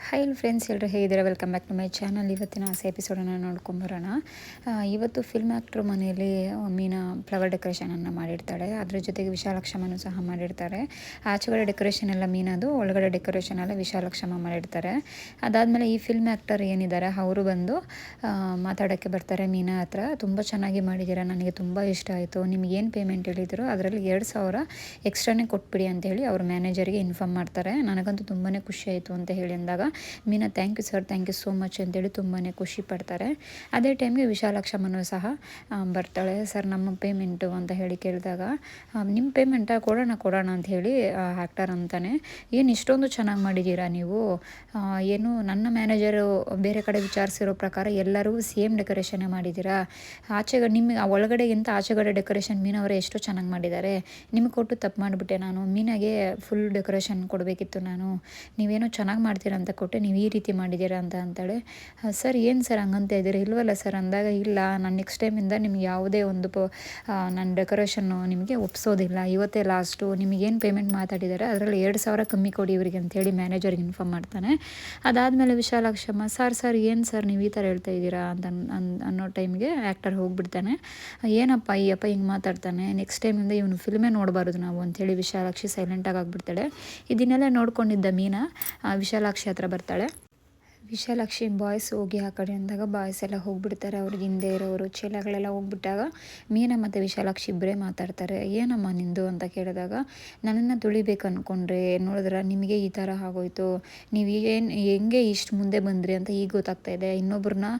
High friends, ಎಲ್ಲರೂ ಹೇಗಿದ್ದೀರಾ? Welcome back to my channel. ಇವತ್ತಿನ ಎಪಿಸೋಡನ್ನು ನೋಡ್ಕೊಂಬರೋಣ. ಇವತ್ತು ಫಿಲ್ಮ್ ಆ್ಯಕ್ಟ್ರ್ ಮನೆಯಲ್ಲಿ ಮೀನಾ ಫ್ಲವರ್ ಡೆಕೋರೇಷನನ್ನು ಮಾಡಿರ್ತಾಳೆ. ಅದ್ರ ಜೊತೆಗೆ ವಿಶಾಲಾಕ್ಷಮ್ಮನೂ ಸಹ ಮಾಡಿರ್ತಾರೆ. ಆಚೆಗಡೆ ಡೆಕೋರೇಷನ್ ಎಲ್ಲ ಮೀನದು, ಒಳಗಡೆ ಡೆಕೋರೇಷನ್ ಎಲ್ಲ ವಿಶಾಲಾಕ್ಷಮ್ಮ ಮಾಡಿರ್ತಾರೆ. ಅದಾದಮೇಲೆ ಈ ಫಿಲ್ಮ್ ಆ್ಯಕ್ಟರ್ ಏನಿದ್ದಾರೆ ಅವರು ಬಂದು ಮಾತಾಡೋಕ್ಕೆ ಬರ್ತಾರೆ ಮೀನಾ ಹತ್ರ. ತುಂಬ ಚೆನ್ನಾಗಿ ಮಾಡಿದ್ದೀರಾ, ನನಗೆ ತುಂಬ ಇಷ್ಟ ಆಯಿತು, ನಿಮಗೇನು ಪೇಮೆಂಟ್ ಹೇಳಿದ್ರು ಅದರಲ್ಲಿ 2,000 ಎಕ್ಸ್ಟ್ರಾನೇ ಕೊಟ್ಬಿಡಿ ಅಂತೇಳಿ ಅವ್ರ ಮ್ಯಾನೇಜರಿಗೆ ಇನ್ಫಾರ್ಮ್ ಮಾಡ್ತಾರೆ. ನನಗಂತೂ ತುಂಬಾ ಖುಷಿ ಆಯಿತು ಅಂತ ಹೇಳಿ ಅಂದಾಗ Meena thank you sir, thank you so much ಅಂತೇಳಿ ತುಂಬಾ ಖುಷಿ ಪಡ್ತಾರೆ. ಅದೇ ಟೈಮ್ಗೆ ವಿಶಾಲಾಕ್ಷಮ್ಮನೂ ಸಹ ಬರ್ತಾಳೆ. ಸರ್ ನಮ್ಮ ಪೇಮೆಂಟು ಅಂತ ಹೇಳಿ ಕೇಳಿದಾಗ, ನಿಮ್ಮ ಪೇಮೆಂಟ ಕೊಡೋಣ ಅಂತ ಹೇಳಿ ಆ್ಯಕ್ಟರ್ ಅಂತಾನೆ. ಏನು ಇಷ್ಟೊಂದು ಚೆನ್ನಾಗಿ ಮಾಡಿದ್ದೀರಾ ನೀವು, ಏನು ನನ್ನ ಮ್ಯಾನೇಜರು ಬೇರೆ ಕಡೆ ವಿಚಾರಿಸಿರೋ ಪ್ರಕಾರ ಎಲ್ಲರೂ ಸೇಮ್ ಡೆಕೋರೇಷನ್ನೇ ಮಾಡಿದ್ದೀರಾ. ನಿಮಗೆ ಒಳಗಡೆಗಿಂತ ಆಚೆಗಡೆ ಡೆಕೋರೇಷನ್ ಮೀನವರೇ ಎಷ್ಟು ಚೆನ್ನಾಗಿ ಮಾಡಿದ್ದಾರೆ, ನಿಮಗೆ ಕೊಟ್ಟು ತಪ್ಪು ಮಾಡಿಬಿಟ್ಟೆ ನಾನು. ಮೀನಾಗೆ ಫುಲ್ ಡೆಕೋರೇಷನ್ ಕೊಡಬೇಕಿತ್ತು ನಾನು, ನೀವೇನೋ ಚೆನ್ನಾಗಿ ಮಾಡ್ತೀರಾ ಅಂತ ಕೊಟ್ಟೆ, ನೀವು ಈ ರೀತಿ ಮಾಡಿದ್ದೀರಾ ಅಂತ ಅಂತಾಳೆ. ಸರ್ ಏನು ಸರ್ ಹಂಗಂತ ಇದ್ದೀರಾ? ಇಲ್ವಲ್ಲ ಸರ್ ಅಂದಾಗ, ಇಲ್ಲ ನಾನು ನೆಕ್ಸ್ಟ್ ಟೈಮಿಂದ ನಿಮ್ಗೆ ಯಾವುದೇ ಒಂದು ನನ್ನ ಡೆಕೋರೇಷನ್ನು ನಿಮಗೆ ಒಪ್ಸೋದಿಲ್ಲ, ಇವತ್ತೇ ಲಾಸ್ಟು, ನಿಮಗೇನು ಪೇಮೆಂಟ್ ಮಾತಾಡಿದ್ದಾರೆ ಅದರಲ್ಲಿ 2,000 ಕಮ್ಮಿ ಕೊಡಿ ಇವರಿಗೆ ಅಂತೇಳಿ ಮ್ಯಾನೇಜರ್ಗೆ ಇನ್ಫಾರ್ಮ್ ಮಾಡ್ತಾನೆ. ಅದಾದಮೇಲೆ ವಿಶಾಲಾಕ್ಷಮ್ಮ, ಸರ್ ಏನು ಸರ್ ನೀವು ಈ ಥರ ಹೇಳ್ತಾ ಇದ್ದೀರಾ ಅಂತ ಅನ್ನೋ ಟೈಮ್ಗೆ ಆ್ಯಕ್ಟರ್ ಹೋಗ್ಬಿಡ್ತಾನೆ. ಏನಪ್ಪ ಈ ಅಪ್ಪ ಹಿಂಗೆ ಮಾತಾಡ್ತಾನೆ, ನೆಕ್ಸ್ಟ್ ಟೈಮಿಂದ ಇವನು ಫಿಲ್ಮೇ ನೋಡಬಾರ್ದು ನಾವು ಅಂತೇಳಿ ವಿಶಾಲಾಕ್ಷಿ ಸೈಲೆಂಟಾಗಿ ಆಗಿಬಿಡ್ತಾಳೆ. ಇದನ್ನೆಲ್ಲ ನೋಡ್ಕೊಂಡಿದ್ದ ಮೀನಾ ವಿಶಾಲಾಕ್ಷಿ ಹತ್ರ ಬರ್ತಾಳೆ. ವಿಶಾಲಾಕ್ಷಿ ಬಾಯ್ಸ್ ಹೋಗಿ ಆ ಕಡೆ ಅಂದಾಗ ಬಾಯ್ಸ್ ಎಲ್ಲ ಹೋಗ್ಬಿಡ್ತಾರೆ. ಅವ್ರಿಗೆ ಹಿಂದೆ ಇರೋರು ಚೀಲಗಳೆಲ್ಲ ಹೋಗ್ಬಿಟ್ಟಾಗ ಮೀನಾ ಮತ್ತು ವಿಶಾಲಾಕ್ಷಿ ಇಬ್ಬರೇ ಮಾತಾಡ್ತಾರೆ. ಏನಮ್ಮ ನಿಂದು ಅಂತ ಕೇಳಿದಾಗ, ನನ್ನನ್ನು ತುಳಿಬೇಕು ಅಂದ್ಕೊಂಡ್ರೆ ನೋಡಿದ್ರೆ ನಿಮಗೆ ಈ ಥರ ಆಗೋಯ್ತು, ನೀವು ಹೆಂಗೆ ಇಷ್ಟು ಮುಂದೆ ಬಂದ್ರಿ ಅಂತ ಈಗ ಗೊತ್ತಾಗ್ತಾ ಇದೆ. ಇನ್ನೊಬ್ಬರನ್ನ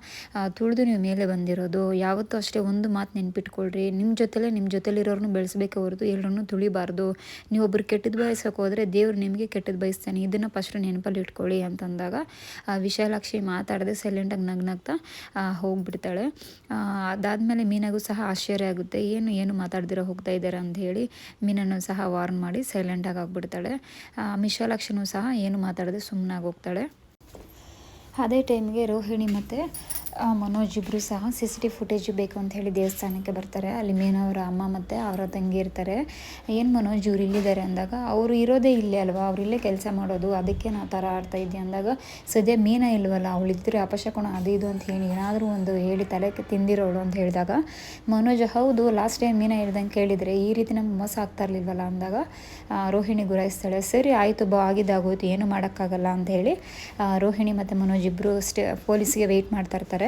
ತುಳಿದು ನೀವು ಮೇಲೆ ಬಂದಿರೋದು. ಯಾವತ್ತೂ ಅಷ್ಟೇ ಒಂದು ಮಾತು ನೆನ್ಪಿಟ್ಕೊಳ್ರಿ, ನಿಮ್ಮ ಜೊತೆಲಿರೋರ್ನು ಬೆಳೆಸ್ಬೇಕೆ ಹೊರತು ಎಲ್ಲರನ್ನೂ ತುಳಿಬಾರ್ದು. ನೀವು ಒಬ್ರು ಕೆಟ್ಟದ್ದು ಬಯಸೋಕೆ ಹೋದರೆ ದೇವ್ರು ನಿಮಗೆ ಕೆಟ್ಟದ್ದು ಬಯಸ್ತಾನೆ, ಇದನ್ನು ಫಸ್ಟ್ ನೆನಪಲ್ಲಿ ಇಟ್ಕೊಳ್ಳಿ ಅಂತಂದಾಗ ವಿಶಾಲಾಕ್ಷಿ ಮಾತಾಡದೆ ಸೈಲೆಂಟಾಗಿ ನಗ್ನಗ್ತಾ ಹೋಗ್ಬಿಡ್ತಾಳೆ. ಅದಾದಮೇಲೆ ಮೀನಾಗೂ ಸಹ ಆಶ್ಚರ್ಯ ಆಗುತ್ತೆ, ಏನು ಮಾತಾಡ್ದಿರೋ ಹೋಗ್ತಾ ಇದ್ದಾರೆ ಅಂತ ಹೇಳಿ ಮೀನನ್ನು ಸಹ ವಾರ್ನ್ ಮಾಡಿ ಸೈಲೆಂಟಾಗಿ ಆಗಿಬಿಡ್ತಾಳೆ. ವಿಶಾಲಾಕ್ಷಿನೂ ಸಹ ಏನು ಮಾತಾಡದೆ ಸುಮ್ಮನಾಗಿ ಹೋಗ್ತಾಳೆ. ಅದೇ ಟೈಮ್ಗೆ ರೋಹಿಣಿ ಮತ್ತು ಮನೋಜ್ ಇಬ್ಬರು ಸಹ CCTV ಫುಟೇಜ್ ಬೇಕು ಅಂತ ಹೇಳಿ ದೇವಸ್ಥಾನಕ್ಕೆ ಬರ್ತಾರೆ. ಅಲ್ಲಿ ಮೀನಾ ಅವರ ಅಮ್ಮ ಮತ್ತು ಅವರ ತಂಗಿ ಇರ್ತಾರೆ. ಏನು ಮನೋಜ್ ಇವ್ರು ಇಲ್ಲಿದ್ದಾರೆ ಅಂದಾಗ, ಅವರು ಇರೋದೇ ಇಲ್ಲೇ ಅಲ್ವಾ, ಅವ್ರು ಇಲ್ಲೇ ಕೆಲಸ ಮಾಡೋದು, ಅದಕ್ಕೆ ನಾ ಥರ ಆಡ್ತಾ ಇದ್ದೆ ಅಂದಾಗ, ಸದ್ಯ ಮೀನಾ ಇಲ್ವಲ್ಲ, ಅವಳಿದ್ದರೆ ಅಪಶಕುನ ಅದು ಇದು ಅಂತ ಹೇಳಿ ಏನಾದರೂ ಒಂದು ಹೇಳಿ ತಲೆಗೆ ತಿಂದಿರೋಳು ಅಂತ ಹೇಳಿದಾಗ, ಮನೋಜ್ ಹೌದು ಲಾಸ್ಟ್ ಟೈಮ್ ಮೀನಾ ಹೇಳ್ದಂಗೆ ಕೇಳಿದರೆ ಈ ರೀತಿ ನಮ್ಗೆ ಮೋಸ ಆಗ್ತಾ ಇರಲಿಲ್ವಲ್ಲ ಅಂದಾಗ ರೋಹಿಣಿ ಗುರಾಯಿಸ್ತಾಳೆ. ಸರಿ ಆಯಿತು ಬಾ, ಆಗಿದ್ದಾಗೋಯ್ತು, ಏನು ಮಾಡೋಕ್ಕಾಗಲ್ಲ ಅಂತ ಹೇಳಿ ರೋಹಿಣಿ ಮತ್ತು ಮನೋಜ್ ಇಬ್ಬರು ಪೊಲೀಸ್ಗೆ ವೆಯ್ಟ್ ಮಾಡ್ತಾ ಇರ್ತಾರೆ.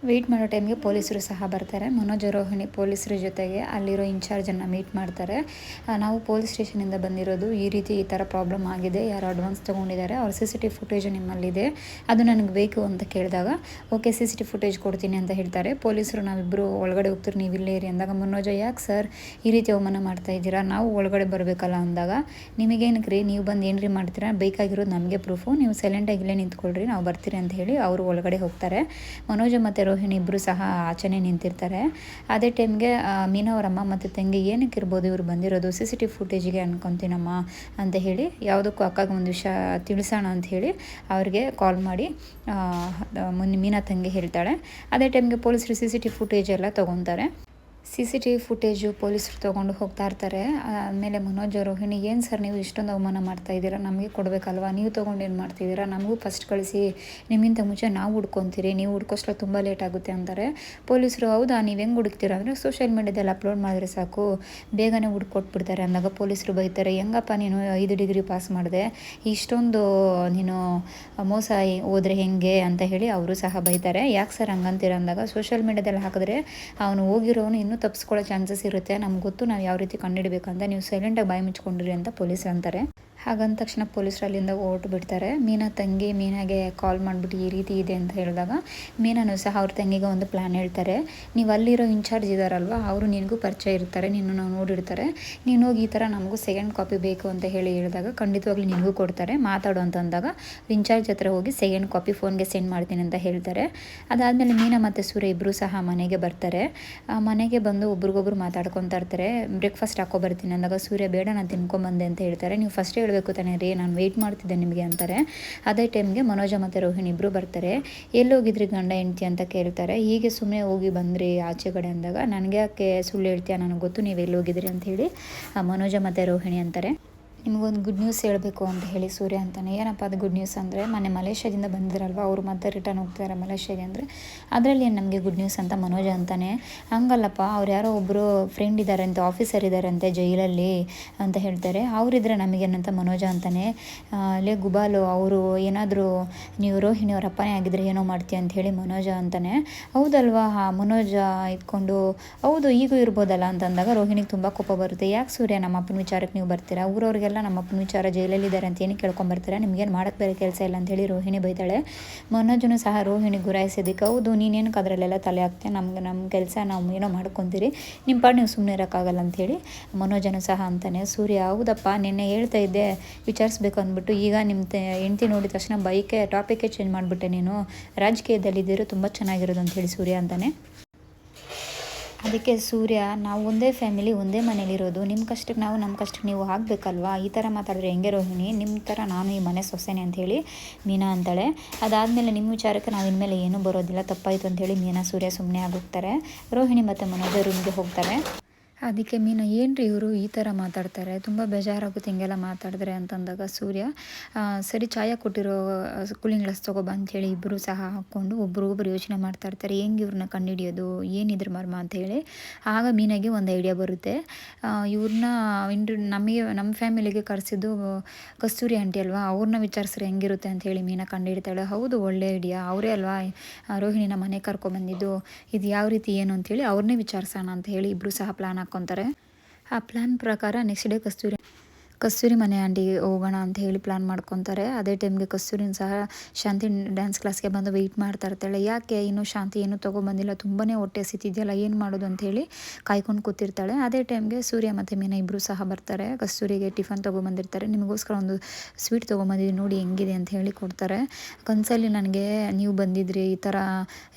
ವೆಯ್ಟ್ ಮಾಡೋ ಟೈಮ್ಗೆ ಪೊಲೀಸರು ಸಹ ಬರ್ತಾರೆ. ಮನೋಜ್ ರೋಹಿಣಿ ಪೊಲೀಸರ ಜೊತೆಗೆ ಅಲ್ಲಿರೋ ಇನ್ಚಾರ್ಜನ್ನು ಮೀಟ್ ಮಾಡ್ತಾರೆ. ನಾವು ಪೊಲೀಸ್ ಸ್ಟೇಷನಿಂದ ಬಂದಿರೋದು, ಈ ಥರ ಪ್ರಾಬ್ಲಮ್ ಆಗಿದೆ, ಯಾರು ಅಡ್ವಾನ್ಸ್ ತೊಗೊಂಡಿದ್ದಾರೆ, ಅವ್ರ CCTV ಫುಟೇಜ್ ನಿಮ್ಮಲ್ಲಿದೆ, ಅದು ನನಗೆ ಬೇಕು ಅಂತ ಕೇಳಿದಾಗ, ಓಕೆ CCTV ಫುಟೇಜ್ ಕೊಡ್ತೀನಿ ಅಂತ ಹೇಳ್ತಾರೆ. ಪೊಲೀಸರು ನಾವಿಬ್ಬರು ಒಳಗಡೆ ಹೋಗ್ತೀರಿ, ನೀವು ಇಲ್ಲೇ ಇರಿ ಅಂದಾಗ, ಮನೋಜ ಯಾಕೆ ಸರ್ ಈ ರೀತಿ ಅವಮಾನ ಮಾಡ್ತಾ ಇದ್ದೀರಾ, ನಾವು ಒಳಗಡೆ ಬರಬೇಕಲ್ಲ ಅಂದಾಗ, ನಿಮಗೇನಕ್ಕೆ ರೀ, ನೀವು ಬಂದು ಏನು ರೀ ಮಾಡ್ತೀರಾ, ಬೇಕಾಗಿರೋದು ನಮಗೆ ಪ್ರೂಫು, ನೀವು ಸೈಲೆಂಟಾಗಿ ಇಲ್ಲೇ ನಿಂತ್ಕೊಳ್ರಿ, ನಾವು ಬರ್ತೀರಿ ಅಂತ ಹೇಳಿ ಅವರು ಒಳಗಡೆ ಹೋಗ್ತಾರೆ. ಮನೋಜ ಮತ್ತು ರೋಹಿಣಿ ಇಬ್ಬರು ಸಹ ಆಚೆನೇ ನಿಂತಿರ್ತಾರೆ. ಅದೇ ಟೈಮ್ಗೆ ಮೀನಾ ಅವರಮ್ಮ ಮತ್ತು ತಂಗಿ ಏನಕ್ಕೆ ಇರ್ಬೋದು ಇವರು ಬಂದಿರೋದು, CCTV ಫುಟೇಜಿಗೆ ಅನ್ಕೊತೀನಮ್ಮ ಅಂತ ಹೇಳಿ ಯಾವುದಕ್ಕೂ ಅಕ್ಕಾಗ ಒಂದು ವಿಷಯ ತಿಳಿಸೋಣ ಅಂತ ಹೇಳಿ ಅವ್ರಿಗೆ ಕಾಲ್ ಮಾಡಿ ಮೀನಾ ತಂಗಿ ಹೇಳ್ತಾಳೆ. ಅದೇ ಟೈಮ್ಗೆ ಪೊಲೀಸರು CCTV ಫುಟೇಜ್ ಎಲ್ಲ ತೊಗೊತಾರೆ. CCTV ಫುಟೇಜು ಪೊಲೀಸರು ತೊಗೊಂಡು ಹೋಗ್ತಾ ಇರ್ತಾರೆ. ಆಮೇಲೆ ಮನೋಜ್ ರೋಹಿಣಿ, ಏನು ಸರ್ ನೀವು ಇಷ್ಟೊಂದು ಅವಮಾನ ಮಾಡ್ತಾ ಇದ್ದೀರಾ, ನಮಗೆ ಕೊಡಬೇಕಲ್ವಾ, ನೀವು ತೊಗೊಂಡು ಏನು ಮಾಡ್ತಿದ್ದೀರಾ, ನಮಗೂ ಫಸ್ಟ್ ಕಳಿಸಿ, ನಿಮ್ಮಿಂತ ಮುಂಚೆ ನಾವು ಹುಡ್ಕೊತೀರಿ, ನೀವು ಹುಡ್ಕೋಷ್ಟಲ್ಲ ತುಂಬ ಲೇಟ್ ಆಗುತ್ತೆ ಅಂತಾರೆ. ಪೊಲೀಸರು, ಹೌದಾ ನೀವು ಹೆಂಗೆ ಹುಡುಕ್ತೀರಾ ಅಂದರೆ, ಸೋಷಿಯಲ್ ಮೀಡ್ಯಾದಲ್ಲಿ ಅಪ್ಲೋಡ್ ಮಾಡಿದ್ರೆ ಸಾಕು, ಬೇಗನೆ ಹುಡ್ಕೊಟ್ಬಿಡ್ತಾರೆ ಅಂದಾಗ ಪೊಲೀಸರು ಬೈತಾರೆ. ಹೆಂಗಪ್ಪ ನೀನು 5 ಡಿಗ್ರಿ ಪಾಸ್ ಮಾಡಿದೆ, ಇಷ್ಟೊಂದು ನೀನು ಮೋಸ ಹೋದರೆ ಹೆಂಗೆ ಅಂತ ಹೇಳಿ ಅವರು ಸಹ ಬೈತಾರೆ. ಯಾಕೆ ಸರ್ ಹಂಗಂತೀರ ಅಂದಾಗ, ಸೋಷಿಯಲ್ ಮೀಡ್ಯಾದಲ್ಲಿ ಹಾಕಿದ್ರೆ ಅವನು ಹೋಗಿರೋನು ಇನ್ನೂ ತಪ್ಪಿಸ್ಕೊಳ್ಳೋ ಚಾನ್ಸಸ್ ಇರುತ್ತೆ, ನಮ್ಗೆ ಗೊತ್ತು ನಾವು ಯಾವ ರೀತಿ ಕಂಡುಹಿಡಬೇಕಂತ, ನೀವು ಸೈಲೆಂಟಾಗಿ ಬಾಯಿ ಮುಚ್ಕೊಂಡಿರಿ ಅಂತ ಪೊಲೀಸರು ಅಂತಾರೆ. ಹಾಗಂದ ತಕ್ಷಣ ಪೊಲೀಸರು ಅಲ್ಲಿಂದ ಹೊರಟು ಬಿಡ್ತಾರೆ. ಮೀನಾ ತಂಗಿ ಮೀನಾಗೆ ಕಾಲ್ ಮಾಡಿಬಿಟ್ಟು ಈ ರೀತಿ ಇದೆ ಅಂತ ಹೇಳಿದಾಗ, ಮೀನಾನು ಸಹ ಅವ್ರ ತಂಗಿಗೆ ಒಂದು ಪ್ಲ್ಯಾನ್ ಹೇಳ್ತಾರೆ. ನೀವು ಅಲ್ಲಿರೋ ಇನ್ಚಾರ್ಜ್ ಇದ್ದಾರಲ್ವ, ಅವರು ನಿನಗೂ ಪರಿಚಯ ಇರ್ತಾರೆ, ನಿನ್ನನ್ನು ನೋಡಿರ್ತಾರೆ, ನೀನು ಹೋಗಿ ಈ ಥರ ನಮಗೂ ಸೆಕೆಂಡ್ ಕಾಪಿ ಬೇಕು ಅಂತ ಹೇಳಿದಾಗ, ಖಂಡಿತವಾಗ್ಲೂ ನಿನಗೂ ಕೊಡ್ತಾರೆ, ಮಾತಾಡು ಅಂತಂದಾಗ ಇನ್ಚಾರ್ಜ್ ಹತ್ರ ಹೋಗಿ ಸೆಕೆಂಡ್ ಕಾಪಿ ಫೋನ್ಗೆ ಸೆಂಡ್ ಮಾಡ್ತೀನಿ ಅಂತ ಹೇಳ್ತಾರೆ. ಅದಾದಮೇಲೆ ಮೀನಾ ಮತ್ತು ಸೂರ್ಯ ಇಬ್ಬರು ಸಹ ಮನೆಗೆ ಬರ್ತಾರೆ. ಮನೆಗೆ ಬಂದು ಒಬ್ರಿಗೊಬ್ರು ಮಾತಾಡ್ಕೊತಾ ಇರ್ತಾರೆ. ಬ್ರೇಕ್ಫಾಸ್ಟ್ ಹಾಕೊಬರ್ತೀನಿ ಅಂದಾಗ ಸೂರ್ಯ, ಬೇಡ ನಾನು ತಿನ್ಕೊಂಬಂದೆ ಅಂತ ಹೇಳ್ತಾರೆ. ನೀವು ಫಸ್ಟ್ ಹೇಳಬೇಕು ತಾನೇ ರೀ, ನಾನು ವೆಯ್ಟ್ ಮಾಡ್ತಿದ್ದೆ ನಿಮಗೆ ಅಂತಾರೆ. ಅದೇ ಟೈಮ್ಗೆ ಮನೋಜ ಮತ್ತು ರೋಹಿಣಿ ಇಬ್ಬರು ಬರ್ತಾರೆ. ಎಲ್ಲೋಗಿದ್ರಿ ಗಂಡ ಹೆಂಡ್ತಿ ಅಂತ ಕೇಳ್ತಾರೆ. ಹೀಗೆ ಸುಮ್ಮನೆ ಹೋಗಿ ಬಂದ್ರಿ ಆಚೆಗಡೆ ಅಂದಾಗ, ನನಗೆ ಯಾಕೆ ಸುಳ್ಳು ಹೇಳ್ತೀಯ, ನನಗೆ ಗೊತ್ತು ನೀವು ಎಲ್ಲೋಗಿದ್ರಿ ಅಂತ ಹೇಳಿ ಮನೋಜ ಮತ್ತು ರೋಹಿಣಿ ಅಂತಾರೆ. ನಿಮಗೊಂದು ಗುಡ್ ನ್ಯೂಸ್ ಹೇಳಬೇಕು ಅಂತ ಹೇಳಿ ಸೂರ್ಯ ಅಂತಾನೆ. ಏನಪ್ಪ ಅದು ಗುಡ್ ನ್ಯೂಸ್ ಅಂದರೆ, ಮೊನ್ನೆ ಮಲೇಷ್ಯಾದಿಂದ ಬಂದಿರಲ್ವ ಅವರು ಮತ್ತೆ ರಿಟರ್ನ್ ಹೋಗ್ತಾರೆ ಮಲೇಷ್ಯಾಗೆ ಅಂದರೆ, ಅದರಲ್ಲಿ ಏನು ನಮಗೆ ಗುಡ್ ನ್ಯೂಸ್ ಅಂತ ಮನೋಜ ಅಂತಾನೆ. ಹಂಗಲ್ಲಪ್ಪ, ಅವ್ರು ಯಾರೋ ಒಬ್ಬರು ಫ್ರೆಂಡ್ ಇದ್ದಾರಂತೆ, ಆಫೀಸರ್ ಇದ್ದಾರಂತೆ ಜೈಲಲ್ಲಿ ಅಂತ ಹೇಳ್ತಾರೆ. ಅವರಿದ್ರೆ ನಮಗೇನಂತ ಮನೋಜ ಅಂತಾನೆ. ಲೇ ಗುಬಾಲು, ಅವರು ಏನಾದರೂ ನೀವು ರೋಹಿಣಿ ಅವ್ರ ಅಪ್ಪನೇ ಆಗಿದ್ರೆ ಏನೋ ಮಾಡ್ತೀಯ ಅಂತ ಹೇಳಿ ಮನೋಜ ಅಂತಾನೆ. ಹೌದಲ್ವಾ, ಮನೋಜ ಇದ್ಕೊಂಡು ಹೌದು ಈಗೂ ಇರ್ಬೋದಲ್ಲ ಅಂತಂದಾಗ ರೋಹಿಣಿಗೆ ತುಂಬ ಕೋಪ ಬರುತ್ತೆ. ಯಾಕೆ ಸೂರ್ಯ ನಮ್ಮ ಅಪ್ಪನ ವಿಚಾರಕ್ಕೆ ನೀವು ಬರ್ತೀರಾ, ಊರವ್ರಿಗೆಲ್ಲ ನಮ್ಮ ಅಪ್ಪನ ವಿಚಾರ ಜೈಲಲ್ಲಿದ್ದಾರೆ ಅಂತ ಏನಕ್ಕೆ ಕೇಳ್ಕೊಂಬರ್ತೀರಾ, ನಿಮ್ಗೇನು ಮಾಡೋಕ್ಕೆ ಬೇರೆ ಕೆಲಸ ಇಲ್ಲ ಅಂತೇಳಿ ರೋಹಿಣಿ ಬೈತಾಳೆ. ಮನೋಜನು ಸಹ ರೋಹಿಣಿ ಗುರಾಯಿಸೋದಕ್ಕೆ, ಹೌದು ನೀನೇನಕ್ಕೆ ಅದರಲ್ಲೆಲ್ಲ ತಲೆ ಹಾಕ್ತೆ, ನಮ್ಮ ಕೆಲಸ ನಾವು ಏನೋ ಮಾಡ್ಕೊತೀರಿ, ನಿಮ್ಮ ಪಾಡು ನೀವು ಸುಮ್ಮನೆ ಇರೋಕ್ಕಾಗಲ್ಲ ಅಂಥೇಳಿ ಮನೋಜನು ಸಹ ಅಂತಾನೆ. ಸೂರ್ಯ, ಹೌದಪ್ಪ ನಿನ್ನೆ ಹೇಳ್ತಾ ಇದ್ದೆ ವಿಚಾರಿಸ್ಬೇಕು ಅಂದ್ಬಿಟ್ಟು, ಈಗ ನಿಮ್ಮ ಹೆಂಡ್ತಿ ನೋಡಿದ ತಕ್ಷಣ ಬೈಕೆ ಟಾಪಿಕೇ ಚೇಂಜ್ ಮಾಡಿಬಿಟ್ಟೆ ನೀನು, ರಾಜಕೀಯದಲ್ಲಿದ್ದಿರೋ ತುಂಬ ಚೆನ್ನಾಗಿರೋದು ಅಂಥೇಳಿ ಸೂರ್ಯ ಅಂತಾನೆ. ಅದಕ್ಕೆ ಸೂರ್ಯ, ನಾವು ಒಂದೇ ಫ್ಯಾಮಿಲಿ ಒಂದೇ ಮನೇಲಿರೋದು, ನಿಮ್ಮ ಕಷ್ಟಕ್ಕೆ ನಾವು ನಮ್ಮ ಕಷ್ಟಕ್ಕೆ ನೀವು ಆಗಬೇಕಲ್ವಾ, ಈ ಥರ ಮಾತಾಡಿದ್ರೆ ಹೆಂಗೆ ರೋಹಿಣಿ, ನಿಮ್ಮ ಥರ ನಾನು ಈ ಮನೆ ಸೊಸೆನೆ ಅಂಥೇಳಿ ಮೀನಾ ಅಂತಾಳೆ. ಅದಾದಮೇಲೆ ನಿಮ್ಮ ವಿಚಾರಕ್ಕೆ ನಾವು ಇನ್ಮೇಲೆ ಏನೂ ಬರೋದಿಲ್ಲ, ತಪ್ಪಾಯಿತು ಅಂಥೇಳಿ ಮೀನಾ ಸೂರ್ಯ ಸುಮ್ಮನೆ ಆಗೋಗ್ತಾರೆ. ರೋಹಿಣಿ ಮತ್ತು ಮನೋಜ ರೂಮ್ಗೆ ಹೋಗ್ತಾರೆ. ಅದಕ್ಕೆ ಮೀನಾ, ಏನು ರೀ ಇವರು ಈ ಥರ ಮಾತಾಡ್ತಾರೆ, ತುಂಬ ಬೇಜಾರಾಗುತ್ತೆ ಹಿಂಗೆಲ್ಲ ಮಾತಾಡಿದ್ರೆ ಅಂತಂದಾಗ ಸೂರ್ಯ, ಸರಿ ಚಾಯ ಕೊಟ್ಟಿರೋ ಕೂಲಿಂಗ್ ಗ್ಲಾಸ್ ತೊಗೊಬಾ ಅಂಥೇಳಿ ಇಬ್ಬರು ಸಹ ಹಾಕ್ಕೊಂಡು ಒಬ್ರು ಯೋಚನೆ ಮಾಡ್ತಾ ಇರ್ತಾರೆ, ಹೆಂಗೆ ಇವ್ರನ್ನ ಕಂಡುಹಿಡಿಯೋದು, ಏನಿದ್ರ ಮರ್ಮ ಅಂಥೇಳಿ. ಆಗ ಮೀನಾಗೆ ಒಂದು ಐಡಿಯಾ ಬರುತ್ತೆ. ಇವ್ರನ್ನ ನಮ್ಮ ಫ್ಯಾಮಿಲಿಗೆ ಕರೆಸಿದ್ದು ಕಸ್ತೂರಿ ಆಂಟಿ ಅಲ್ವಾ, ಅವ್ರನ್ನ ವಿಚಾರಿಸ್ರೆ ಹೆಂಗಿರುತ್ತೆ ಅಂಥೇಳಿ ಮೀನಾ ಕಂಡುಹಿಡ್ತಾಳೆ. ಹೌದು, ಒಳ್ಳೆ ಐಡಿಯಾ, ಅವರೇ ಅಲ್ವಾ ರೋಹಿಣಿನ ಮನೆ ಕರ್ಕೊಂಬಂದಿದ್ದು, ಇದು ಯಾವ ರೀತಿ ಏನು ಅಂಥೇಳಿ ಅವ್ರನ್ನೇ ವಿಚಾರಿಸೋಣ ಅಂತ ಹೇಳಿ ಇಬ್ಬರು ಸಹ ಪ್ಲ್ಯಾನ್ ಹಾಕ್ಕೊತಾರೆ. ಆ ಪ್ಲ್ಯಾನ್ ಪ್ರಕಾರ ನೆಕ್ಸ್ಟ್ ಡೇ ಕಸ್ತೂರಿ ಮನೆ ಆಂಟಿಗೆ ಹೋಗೋಣ ಅಂತ ಹೇಳಿ ಪ್ಲ್ಯಾನ್ ಮಾಡ್ಕೊತಾರೆ. ಅದೇ ಟೈಮ್ಗೆ ಕಸ್ತೂರಿನ ಸಹ ಶಾಂತಿ ಡ್ಯಾನ್ಸ್ ಕ್ಲಾಸ್ಗೆ ಬಂದು ವೆಯ್ಟ್ ಮಾಡ್ತಾ ಇರ್ತಾಳೆ. ಯಾಕೆ ಇನ್ನೂ ಶಾಂತಿ ಏನೂ ತೊಗೊಬಂದಿಲ್ಲ, ತುಂಬಾ ಹೊಟ್ಟೆ ಸಿತ್ತಿದೆಯಲ್ಲ, ಏನು ಮಾಡೋದು ಅಂಥೇಳಿ ಕಾಯ್ಕೊಂಡು ಕೂತಿರ್ತಾಳೆ. ಅದೇ ಟೈಮ್ಗೆ ಸೂರ್ಯ ಮತ್ತು ಮೀನಾ ಇಬ್ಬರು ಸಹ ಬರ್ತಾರೆ. ಕಸ್ತೂರಿಗೆ ಟಿಫನ್ ತೊಗೊಬಂದಿರ್ತಾರೆ. ನಿಮಗೋಸ್ಕರ ಒಂದು ಸ್ವೀಟ್ ತೊಗೊಂಬಂದಿದ್ದು ನೋಡಿ ಹೆಂಗಿದೆ ಅಂತ ಹೇಳಿ ಕೊಡ್ತಾರೆ. ಕನಸಲ್ಲಿ ನನಗೆ ನೀವು ಬಂದಿದ್ರಿ, ಈ ಥರ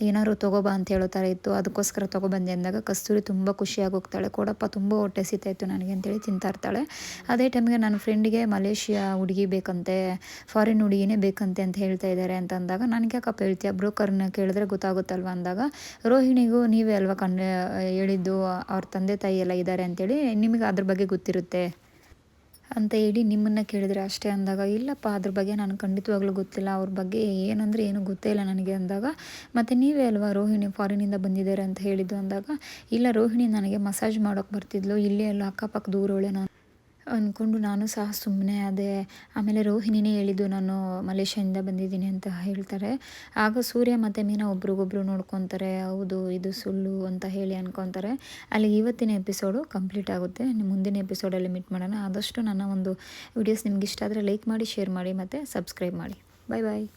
ಏನಾದ್ರು ತೊಗೊಬಾ ಅಂತ ಹೇಳೋ ಥರ ಇತ್ತು, ಅದಕ್ಕೋಸ್ಕರ ತೊಗೊಬಂದೆ ಅಂದಾಗ ಕಸ್ತೂರಿ ತುಂಬ ಖುಷಿಯಾಗಿ ಹೋಗ್ತಾಳೆ. ಕೊಡಪ್ಪ, ತುಂಬ ಹೊಟ್ಟೆ ಸಿತ್ತಾಯಿತು ನನಗೆ ಅಂತೇಳಿ ತಿಂತಾ ಇರ್ತಾಳೆ. ಅದೇ ಟೈಮ್ಗೆ ನನ್ನ ಫ್ರೆಂಡಿಗೆ ಮಲೇಷಿಯಾ ಹುಡುಗಿ ಬೇಕಂತೆ, ಫಾರಿನ್ ಹುಡುಗಿನೇ ಬೇಕಂತೆ ಅಂತ ಹೇಳ್ತಾ ಇದ್ದಾರೆ ಅಂತ ಅಂದಾಗ, ನನಗೆ ಯಾಕಪ್ಪ ಹೇಳ್ತೀಯ, ಬ್ರೋಕರ್ನ ಕೇಳಿದ್ರೆ ಗೊತ್ತಾಗುತ್ತಲ್ವ ಅಂದಾಗ, ರೋಹಿಣಿಗೂ ನೀವೇ ಅಲ್ವಾ ಹೇಳಿದ್ದು ಅವ್ರ ತಂದೆ ತಾಯಿ ಎಲ್ಲ ಇದ್ದಾರೆ ಅಂತೇಳಿ, ನಿಮಗೆ ಅದ್ರ ಬಗ್ಗೆ ಗೊತ್ತಿರುತ್ತೆ ಅಂತ ಹೇಳಿ ನಿಮ್ಮನ್ನು ಕೇಳಿದರೆ ಅಷ್ಟೇ ಅಂದಾಗ, ಇಲ್ಲಪ್ಪ ಅದ್ರ ಬಗ್ಗೆ ನಾನು ಖಂಡಿತವಾಗ್ಲೂ ಗೊತ್ತಿಲ್ಲ, ಅವ್ರ ಬಗ್ಗೆ ಏನಂದರೆ ಏನೂ ಗೊತ್ತೇ ಇಲ್ಲ ನನಗೆ ಅಂದಾಗ, ಮತ್ತು ನೀವೇ ಅಲ್ವಾ ರೋಹಿಣಿ ಫಾರಿನಿಂದ ಬಂದಿದ್ದಾರೆ ಅಂತ ಹೇಳಿದ್ದು ಅಂದಾಗ, ಇಲ್ಲ ರೋಹಿಣಿ ನನಗೆ ಮಸಾಜ್ ಮಾಡೋಕ್ಕೆ ಬರ್ತಿದ್ಲು, ಇಲ್ಲೇ ಎಲ್ಲ ಅಕ್ಕಪಕ್ಕ ದೂರೋಳೆ ನಾನು ಅಂದ್ಕೊಂಡು ನಾನು ಸಹ ಸುಮ್ಮನೆ ಅದೇ. ಆಮೇಲೆ ರೋಹಿಣಿನೇ ಹೇಳಿದ್ದು ನಾನು ಮಲೇಷ್ಯಾದಿಂದ ಬಂದಿದ್ದೀನಿ ಅಂತ ಹೇಳ್ತಾರೆ. ಆಗ ಸೂರ್ಯ ಮತ್ತು ಮೀನಾ ಒಬ್ರಿಗೊಬ್ರು ನೋಡ್ಕೊತಾರೆ. ಹೌದು ಇದು ಸುಳ್ಳು ಅಂತ ಹೇಳಿ ಅನ್ಕೊತಾರೆ. ಅಲ್ಲಿಗೆ ಇವತ್ತಿನ ಎಪಿಸೋಡು ಕಂಪ್ಲೀಟ್ ಆಗುತ್ತೆ. ಮುಂದಿನ ಎಪಿಸೋಡಲ್ಲಿ ಮೀಟ್ ಮಾಡೋಣ. ಆದಷ್ಟು ನನ್ನ ಒಂದು ವಿಡಿಯೋಸ್ ನಿಮ್ಗೆ ಇಷ್ಟ ಆದರೆ ಲೈಕ್ ಮಾಡಿ, ಶೇರ್ ಮಾಡಿ ಮತ್ತು ಸಬ್ಸ್ಕ್ರೈಬ್ ಮಾಡಿ. ಬಾಯ್ ಬಾಯ್.